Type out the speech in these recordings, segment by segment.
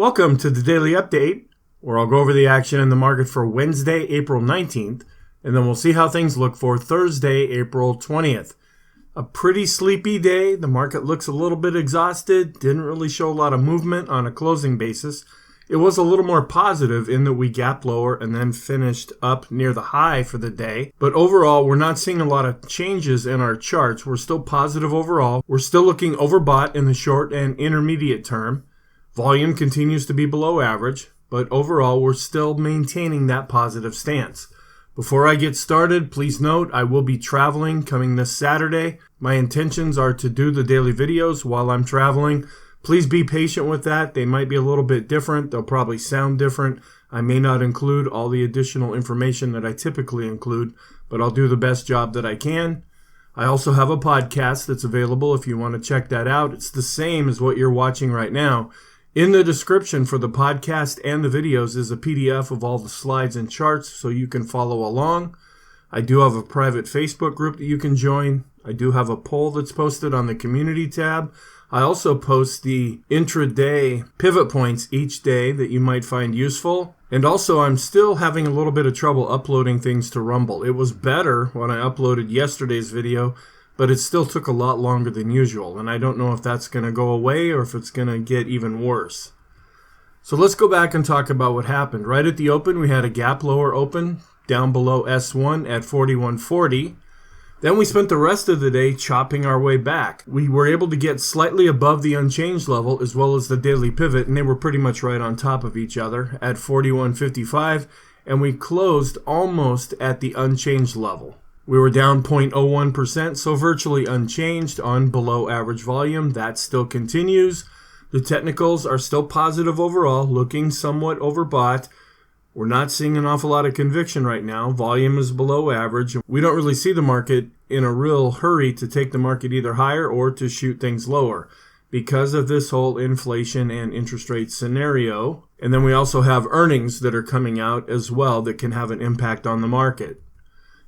Welcome to the Daily Update, where I'll go over the action in the market for Wednesday, April 19th, and then we'll see how things look for Thursday, April 20th. A pretty sleepy day. The market looks a little bit exhausted, didn't really show a lot of movement on a closing basis. It was a little more positive in that we gapped lower and then finished up near the high for the day. But overall, we're not seeing a lot of changes in our charts. We're still positive overall. We're still looking overbought in the short and intermediate term. Volume continues to be below average, but overall, we're still maintaining that positive stance. Before I get started, please note I will be traveling coming this Saturday. My intentions are to do the daily videos while I'm traveling. Please be patient with that. They might be a little bit different. They'll probably sound different. I may not include all the additional information that I typically include, but I'll do the best job that I can. I also have a podcast that's available if you want to check that out. It's the same as what you're watching right now. In the description for the podcast and the videos is a PDF of all the slides and charts so you can follow along. I do have a private Facebook group that you can join. I do have a poll that's posted on the community tab. I also post the intraday pivot points each day that you might find useful. And also, I'm still having a little bit of trouble uploading things to Rumble. It was better when I uploaded yesterday's video, but it still took a lot longer than usual, and I don't know if that's going to go away or if it's going to get even worse. So let's go back and talk about what happened. Right at the open, we had a gap lower open down below S1 at 41.40. Then we spent the rest of the day chopping our way back. We were able to get slightly above the unchanged level as well as the daily pivot, and they were pretty much right on top of each other at 41.55, and we closed almost at the unchanged level. We were down 0.01%, so virtually unchanged on below average volume. That still continues. The technicals are still positive overall, looking somewhat overbought. We're not seeing an awful lot of conviction right now. Volume is below average. We don't really see the market in a real hurry to take the market either higher or to shoot things lower because of this whole inflation and interest rate scenario. And then we also have earnings that are coming out as well that can have an impact on the market.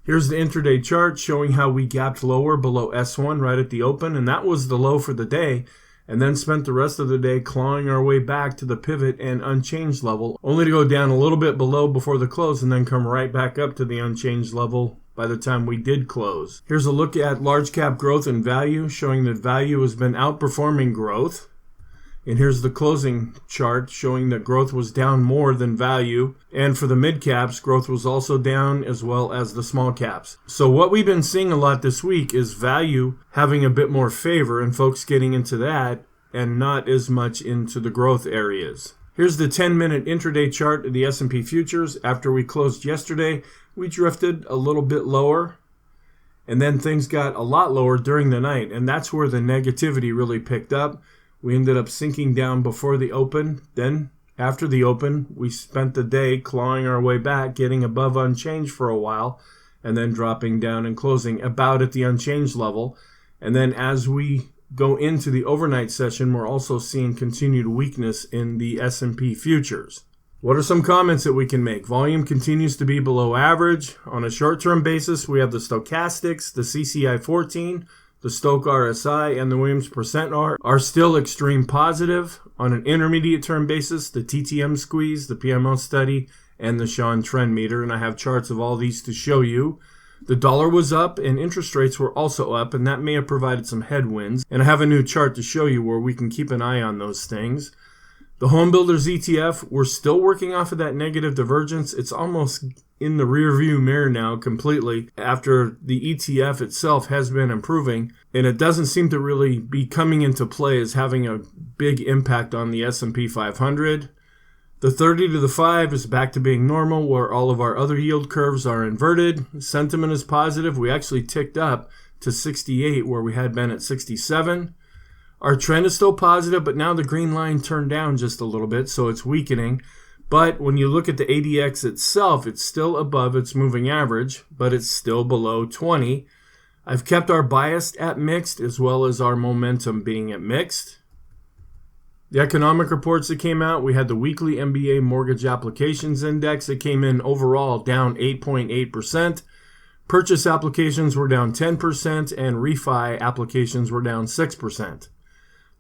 Here's the intraday chart showing how we gapped lower below S1 right at the open, and that was the low for the day, and then spent the rest of the day clawing our way back to the pivot and unchanged level, only to go down a little bit below before the close and then come right back up to the unchanged level by the time we did close. Here's a look at large cap growth and value, showing that value has been outperforming growth. And here's the closing chart showing that growth was down more than value. And for the mid caps, growth was also down as well as the small caps. So what we've been seeing a lot this week is value having a bit more favor and folks getting into that and not as much into the growth areas. Here's the 10-minute intraday chart of the S&P futures. After we closed yesterday, we drifted a little bit lower. And then things got a lot lower during the night. And that's where the negativity really picked up. We ended up sinking down before the open. Then, after the open, we spent the day clawing our way back, getting above unchanged for a while, and then dropping down and closing about at the unchanged level. And then as we go into the overnight session, we're also seeing continued weakness in the S&P futures. What are some comments that we can make? Volume continues to be below average. On a short-term basis, we have the stochastics, the CCI 14, the Stoch RSI and the Williams percent are still extreme positive. On an intermediate term basis, the TTM squeeze, the PMO study, and the Sean trend meter, and I have charts of all these to show you. The dollar was up and interest rates were also up, and that may have provided some headwinds. And I have a new chart to show you where we can keep an eye on those things. The Home Builders ETF, we're still working off of that negative divergence. It's almost in the rearview mirror now completely after the ETF itself has been improving, and it doesn't seem to really be coming into play as having a big impact on the S&P 500. The 30 to the 5 is back to being normal where all of our other yield curves are inverted. Sentiment is positive. We actually ticked up to 68 where we had been at 67. Our trend is still positive, but now the green line turned down just a little bit, so it's weakening. But when you look at the ADX itself, it's still above its moving average, but it's still below 20. I've kept our bias at mixed as well as our momentum being at mixed. The economic reports that came out, we had the weekly MBA mortgage applications index that came in overall down 8.8%. Purchase applications were down 10% and refi applications were down 6%.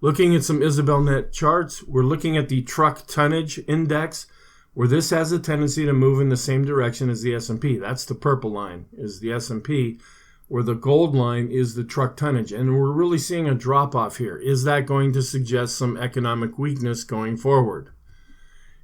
Looking at some IsabelNet charts, we're looking at the truck tonnage index, where this has a tendency to move in the same direction as the S&P. That's the purple line, is the S&P, where the gold line is the truck tonnage. And we're really seeing a drop-off here. Is that going to suggest some economic weakness going forward?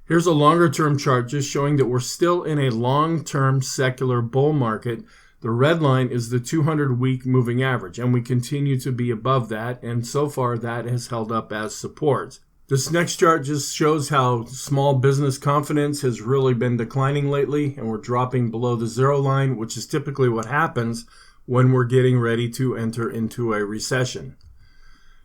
Here's a longer-term chart just showing that we're still in a long-term secular bull market. The red line is the 200-week moving average, and we continue to be above that, and so far that has held up as support. This next chart just shows how small business confidence has really been declining lately, and we're dropping below the zero line, which is typically what happens when we're getting ready to enter into a recession.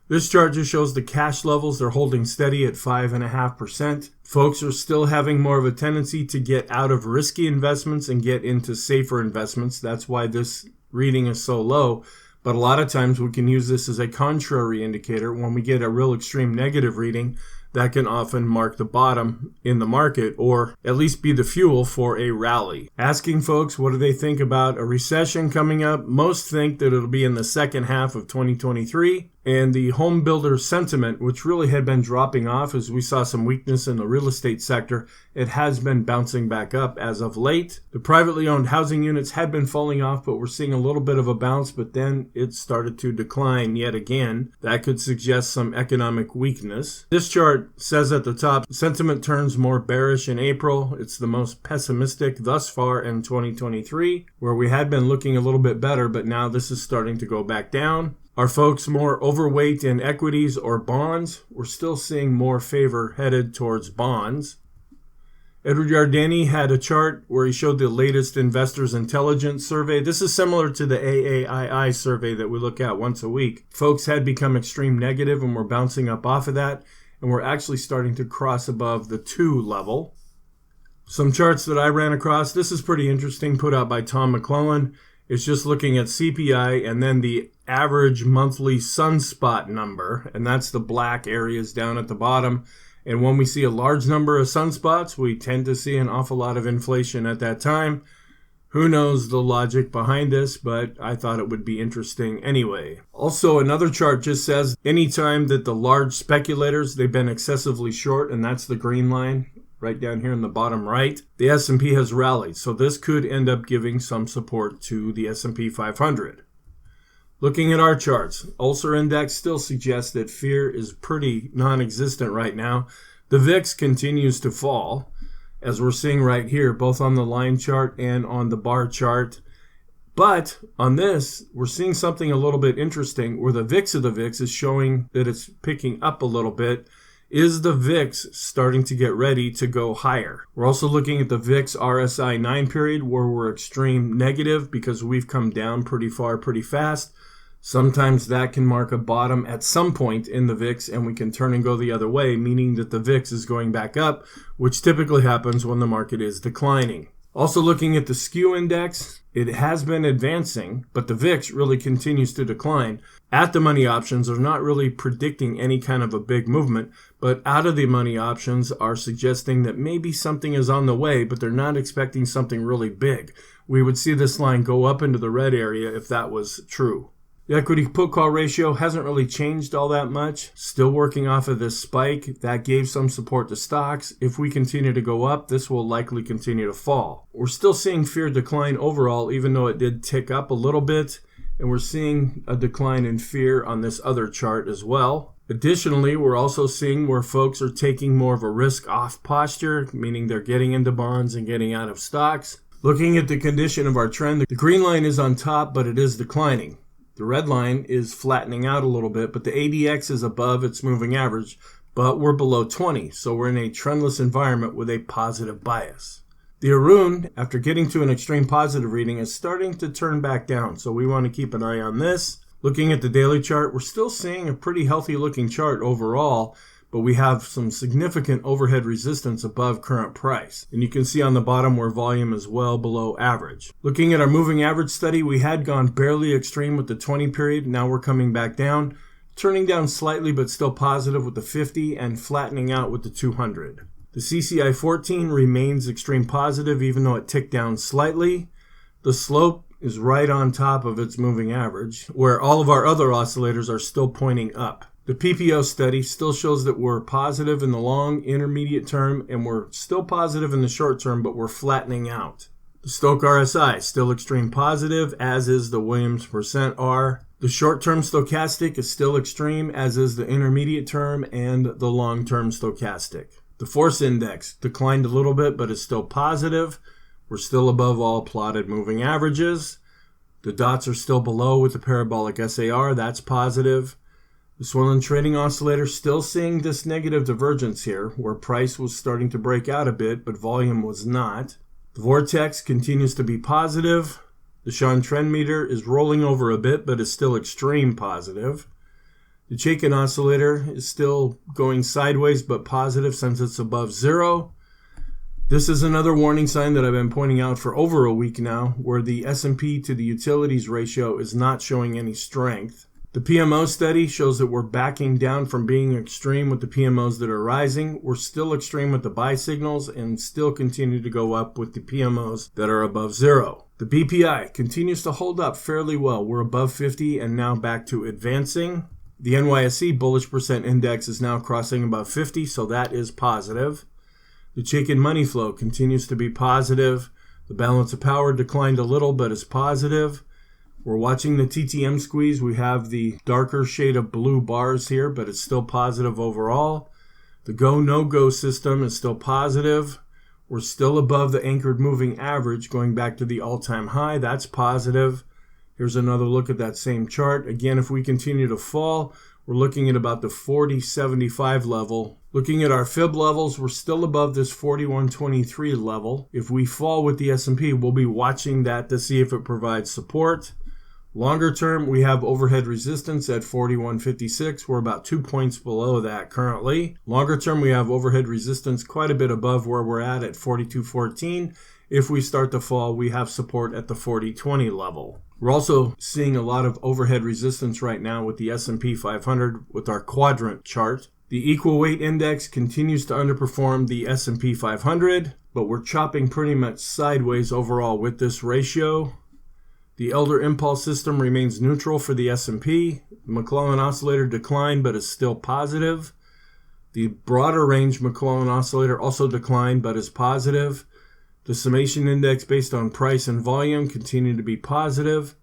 This chart just shows the cash levels. They're holding steady at 5.5%. Folks are still having more of a tendency to get out of risky investments and get into safer investments. That's why this reading is so low. But a lot of times we can use this as a contrary indicator. When we get a real extreme negative reading, that can often mark the bottom in the market or at least be the fuel for a rally. Asking folks what do they think about a recession coming up, most think that it'll be in the second half of 2023. And the home builder sentiment, which really had been dropping off as we saw some weakness in the real estate sector, it has been bouncing back up as of late. The privately owned housing units had been falling off, but we're seeing a little bit of a bounce, but then it started to decline yet again. That could suggest some economic weakness. This chart says at the top, sentiment turns more bearish in April. It's the most pessimistic thus far in 2023, where we had been looking a little bit better, but now this is starting to go back down. Are folks more overweight in equities or bonds? We're still seeing more favor headed towards bonds. Edward Yardeni had a chart where he showed the latest Investors Intelligence survey. This is similar to the AAII survey that we look at once a week. Folks had become extreme negative and we're bouncing up off of that, and we're actually starting to cross above the 2 level. Some charts that I ran across. This is pretty interesting, put out by Tom McClellan. It's just looking at CPI and then the average monthly sunspot number, and that's the black areas down at the bottom. And when we see a large number of sunspots, we tend to see an awful lot of inflation at that time. Who knows the logic behind this, but I thought it would be interesting anyway. Also, another chart just says anytime that the large speculators, they've been excessively short, and that's the green line right down here in the bottom right, the S&P has rallied. So this could end up giving some support to the S&P 500. Looking at our charts, Ulcer Index still suggests that fear is pretty non-existent right now. The VIX continues to fall, as we're seeing right here, both on the line chart and on the bar chart. But on this, we're seeing something a little bit interesting, where the VIX of the VIX is showing that it's picking up a little bit. Is the VIX starting to get ready to go higher? We're also looking at the VIX RSI 9 period, where we're extreme negative because we've come down pretty far pretty fast. Sometimes that can mark a bottom at some point in the VIX, and we can turn and go the other way, meaning that the VIX is going back up, which typically happens when the market is declining. Also looking at the SKU index, it has been advancing, but the VIX really continues to decline. At the money options are not really predicting any kind of a big movement, but out of the money options are suggesting that maybe something is on the way, but they're not expecting something really big. We would see this line go up into the red area if that was true. The equity put call ratio hasn't really changed all that much. Still working off of this spike. That gave some support to stocks. If we continue to go up, this will likely continue to fall. We're still seeing fear decline overall, even though it did tick up a little bit. And we're seeing a decline in fear on this other chart as well. Additionally, we're also seeing where folks are taking more of a risk-off posture, meaning they're getting into bonds and getting out of stocks. Looking at the condition of our trend, the green line is on top, but it is declining. The red line is flattening out a little bit, but the ADX is above its moving average, but we're below 20, so we're in a trendless environment with a positive bias. The Arun, after getting to an extreme positive reading, is starting to turn back down, so we want to keep an eye on this. Looking at the daily chart, we're still seeing a pretty healthy looking chart overall, but we have some significant overhead resistance above current price. And you can see on the bottom where volume is well below average. Looking at our moving average study, we had gone barely extreme with the 20 period. Now we're coming back down, turning down slightly but still positive with the 50 and flattening out with the 200. The CCI 14 remains extreme positive even though it ticked down slightly. The slope is right on top of its moving average, where all of our other oscillators are still pointing up. The PPO study still shows that we're positive in the long, intermediate term, and we're still positive in the short term, but we're flattening out. The Stochc RSI still extreme positive, as is the Williams %R. The short-term stochastic is still extreme, as is the intermediate term and the long-term stochastic. The force index declined a little bit, but is still positive. We're still above all plotted moving averages. The dots are still below with the parabolic SAR. That's positive. The swollen trading oscillator still seeing this negative divergence here, where price was starting to break out a bit, but volume was not. The vortex continues to be positive. The Sean trend meter is rolling over a bit, but is still extreme positive. The Chaikin oscillator is still going sideways, but positive since it's above zero. This is another warning sign that I've been pointing out for over a week now, where the S&P to the utilities ratio is not showing any strength. The PMO study shows that we're backing down from being extreme with the PMOs that are rising. We're still extreme with the buy signals and still continue to go up with the PMOs that are above zero. The BPI continues to hold up fairly well. We're above 50 and now back to advancing. The NYSE bullish percent index is now crossing above 50, so that is positive. The Chaikin money flow continues to be positive. The balance of power declined a little, but is positive. We're watching the TTM squeeze. We have the darker shade of blue bars here, but it's still positive overall. The go, no-go system is still positive. We're still above the anchored moving average, going back to the all-time high. That's positive. Here's another look at that same chart. Again, if we continue to fall, we're looking at about the 40.75 level. Looking at our fib levels, we're still above this 41.23 level. If we fall with the S&P, we'll be watching that to see if it provides support. Longer term, we have overhead resistance at 41.56. We're about 2 points below that currently. Longer term, we have overhead resistance quite a bit above where we're at 42.14. If we start to fall, we have support at the 40.20 level. We're also seeing a lot of overhead resistance right now with the S&P 500 with our quadrant chart. The equal weight index continues to underperform the S&P 500, but we're chopping pretty much sideways overall with this ratio. The Elder Impulse system remains neutral for the S&P. The McClellan oscillator declined, but is still positive. The broader range McClellan oscillator also declined, but is positive. The summation index based on price and volume continue to be positive.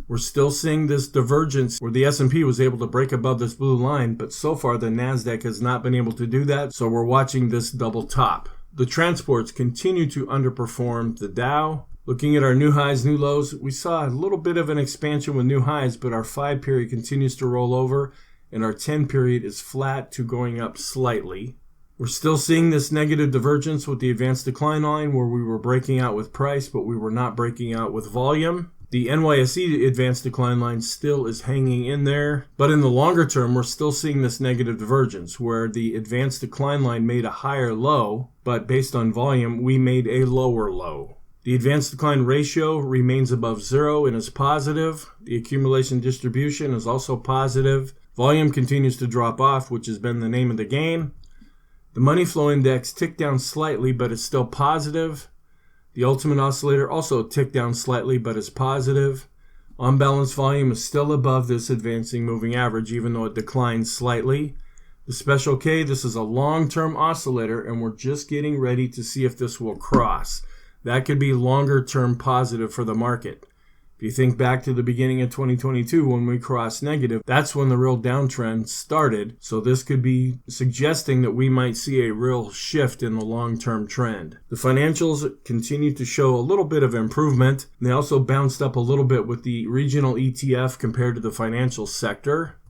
We're still seeing this divergence where the S&P was able to break above this blue line, but so far the NASDAQ has not been able to do that, so we're watching this double top. The transports continue to underperform the Dow. Looking at our new highs, new lows, we saw a little bit of an expansion with new highs, but our 5 period continues to roll over, and our 10 period is flat to going up slightly. We're still seeing this negative divergence with the advanced decline line where we were breaking out with price, but we were not breaking out with volume. The NYSE advanced decline line still is hanging in there, but in the longer term, we're still seeing this negative divergence where the advanced decline line made a higher low, but based on volume, we made a lower low. The advanced decline ratio remains above zero and is positive. The accumulation distribution is also positive. Volume continues to drop off, which has been the name of the game. The money flow index ticked down slightly, but is still positive. The ultimate oscillator also ticked down slightly, but is positive. On-balance volume is still above this advancing moving average, even though it declined slightly. The special K, this is a long-term oscillator, and we're just getting ready to see if this will cross. That could be longer-term positive for the market. If you think back to the beginning of 2022 when we crossed negative, that's when the real downtrend started. So this could be suggesting that we might see a real shift in the long-term trend. The financials continue to show a little bit of improvement. They also bounced up a little bit with the regional ETF compared to the financial sector.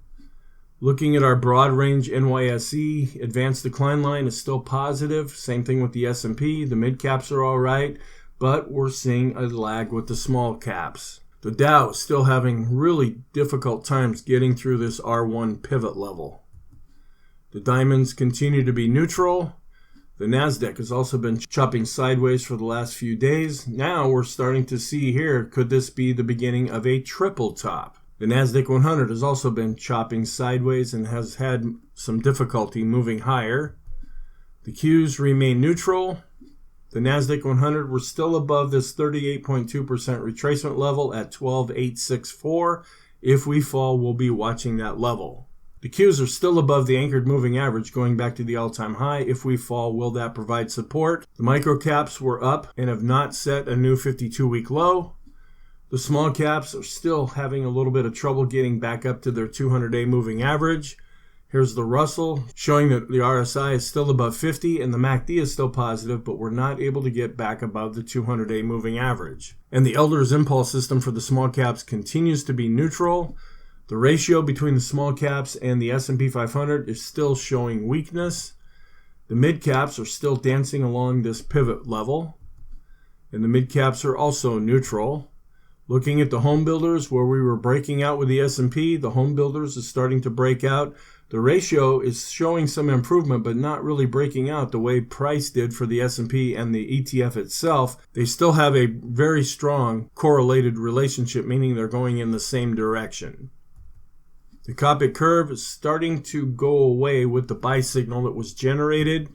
Looking at our broad range NYSE, advanced decline line is still positive. Same thing with the S&P. The mid caps are all right, but we're seeing a lag with the small caps. The Dow is still having really difficult times getting through this R1 pivot level. The diamonds continue to be neutral. The NASDAQ has also been chopping sideways for the last few days. Now we're starting to see here, could this be the beginning of a triple top? The NASDAQ 100 has also been chopping sideways and has had some difficulty moving higher. The Qs remain neutral. The NASDAQ 100, we're still above this 38.2% retracement level at 12,864. If we fall, we'll be watching that level. The Qs are still above the anchored moving average going back to the all-time high. If we fall, will that provide support? The micro caps were up and have not set a new 52-week low. The small caps are still having a little bit of trouble getting back up to their 200-day moving average. Here's the Russell showing that the RSI is still above 50 and the MACD is still positive, but we're not able to get back above the 200-day moving average. And the Elders Impulse system for the small caps continues to be neutral. The ratio between the small caps and the S&P 500 is still showing weakness. The mid caps are still dancing along this pivot level, and the mid caps are also neutral. Looking at the home builders, where we were breaking out with the S&P, the home builders is starting to break out. The ratio is showing some improvement, but not really breaking out the way price did for the S&P and the ETF itself. They still have a very strong correlated relationship, meaning they're going in the same direction. The Copic curve is starting to go away with the buy signal that was generated.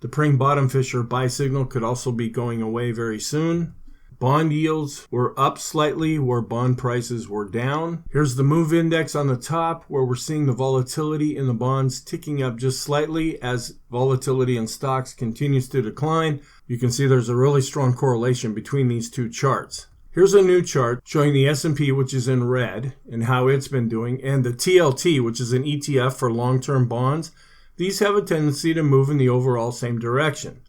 The Pring Bottom Fisher buy signal could also be going away very soon. Bond yields were up slightly where bond prices were down. Here's the MOVE index on the top, where we're seeing the volatility in the bonds ticking up just slightly as volatility in stocks continues to decline. You can see there's a really strong correlation between these two charts. Here's a new chart showing the S&P, which is in red, and how it's been doing, and the TLT, which is an ETF for long-term bonds. These have a tendency to move in the overall same direction.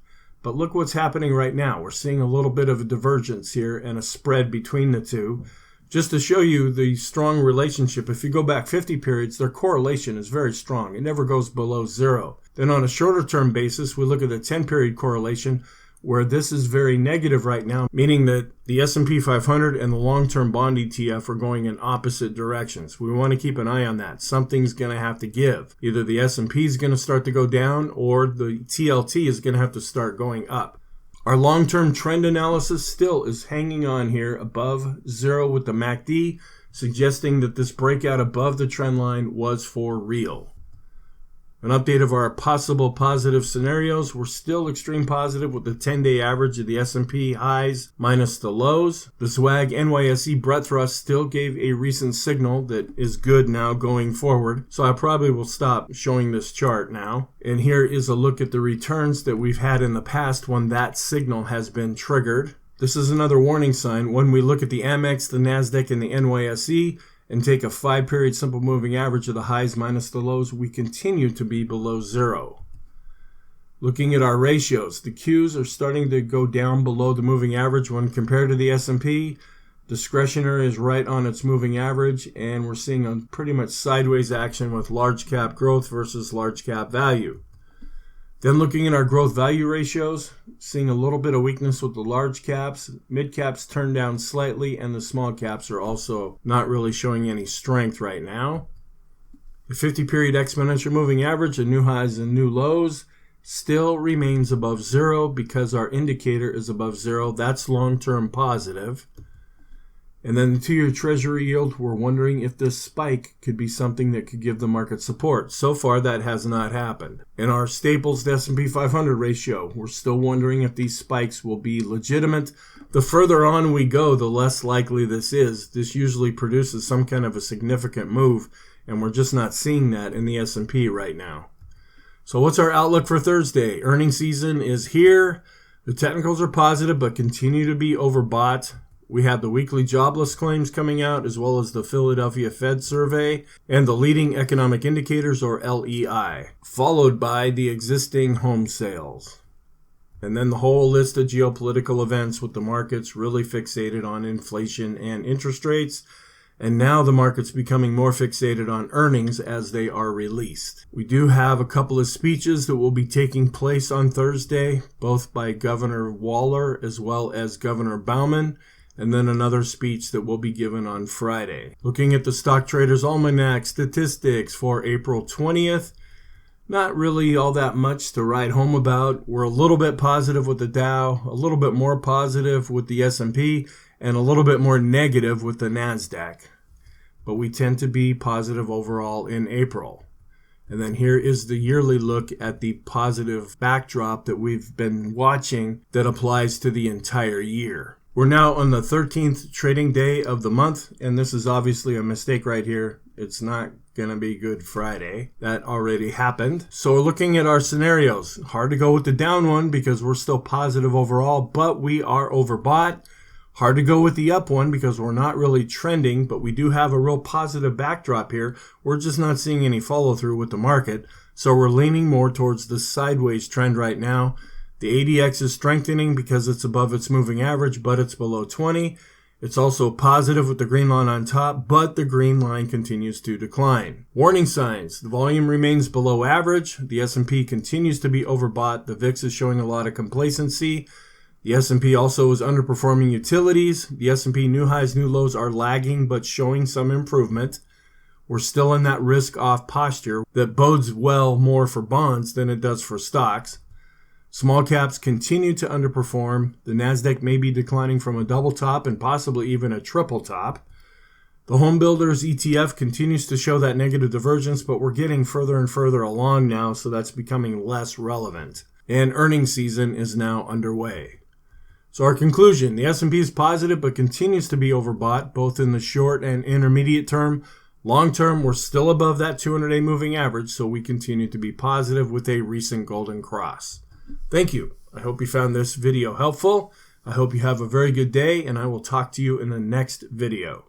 But look what's happening right now. We're seeing a little bit of a divergence here and a spread between the two. Just to show you the strong relationship, if you go back 50 periods, their correlation is very strong. It never goes below zero. Then on a shorter-term basis, we look at the 10-period correlation, where this is very negative right now, meaning that the S&P 500 and the long-term bond ETF are going in opposite directions. We want to keep an eye on that. Something's going to have to give. Either the S&P is going to start to go down or the TLT is going to have to start going up. Our long-term trend analysis still is hanging on here above zero with the MACD, suggesting that this breakout above the trend line was for real. An update of our possible positive scenarios. We're still extreme positive with the 10-day average of the S&P highs minus the lows. The SWAG NYSE breadth thrust still gave a recent signal that is good now going forward. So I probably will stop showing this chart now. And here is a look at the returns that we've had in the past when that signal has been triggered. This is another warning sign. When we look at the Amex, the NASDAQ, and the NYSE, and take a 5-period simple moving average of the highs minus the lows, we continue to be below zero. Looking at our ratios, the Qs are starting to go down below the moving average when compared to the S&P. Discretionary is right on its moving average, and we're seeing a pretty much sideways action with large cap growth versus large cap value. Then looking at our growth value ratios, seeing a little bit of weakness with the large caps, mid caps turned down slightly, and the small caps are also not really showing any strength right now. The 50-period exponential moving average of new highs and new lows still remains above zero because our indicator is above zero. That's long-term positive. And then the 2-year Treasury yield, we're wondering if this spike could be something that could give the market support. So far, that has not happened. In our staples to S&P 500 ratio, we're still wondering if these spikes will be legitimate. The further on we go, the less likely this is. This usually produces some kind of a significant move, and we're just not seeing that in the S&P right now. So what's our outlook for Thursday? Earnings season is here. The technicals are positive, but continue to be overbought. We have the weekly jobless claims coming out, as well as the Philadelphia Fed survey and the leading economic indicators, or LEI, followed by the existing home sales. And then the whole list of geopolitical events with the markets really fixated on inflation and interest rates. And now the market's becoming more fixated on earnings as they are released. We do have a couple of speeches that will be taking place on Thursday, both by Governor Waller as well as Governor Bauman, and then another speech that will be given on Friday. Looking at the Stock Traders Almanac statistics for April 20th, not really all that much to write home about. We're a little bit positive with the Dow, a little bit more positive with the S&P, and a little bit more negative with the NASDAQ. But we tend to be positive overall in April. And then here is the yearly look at the positive backdrop that we've been watching that applies to the entire year. We're now on the 13th trading day of the month, and this is obviously a mistake right here. It's not going to be Good Friday. That already happened. So we're looking at our scenarios. Hard to go with the down one because we're still positive overall, but we are overbought. Hard to go with the up one because we're not really trending, but we do have a real positive backdrop here. We're just not seeing any follow through with the market. So we're leaning more towards the sideways trend right now. The ADX is strengthening because it's above its moving average, but it's below 20. It's also positive with the green line on top, but the green line continues to decline. Warning signs. The volume remains below average. The S&P continues to be overbought. The VIX is showing a lot of complacency. The S&P also is underperforming utilities. The S&P new highs, new lows are lagging, but showing some improvement. We're still in that risk-off posture that bodes well more for bonds than it does for stocks. Small caps continue to underperform. The Nasdaq may be declining from a double top and possibly even a triple top. The home builders ETF continues to show that negative divergence, but we're getting further and further along now, so that's becoming less relevant. And earnings season is now underway. So our conclusion, the S&P is positive but continues to be overbought, both in the short and intermediate term. Long term, we're still above that 200-day moving average, so we continue to be positive with a recent golden cross. Thank you. I hope you found this video helpful. I hope you have a very good day, and I will talk to you in the next video.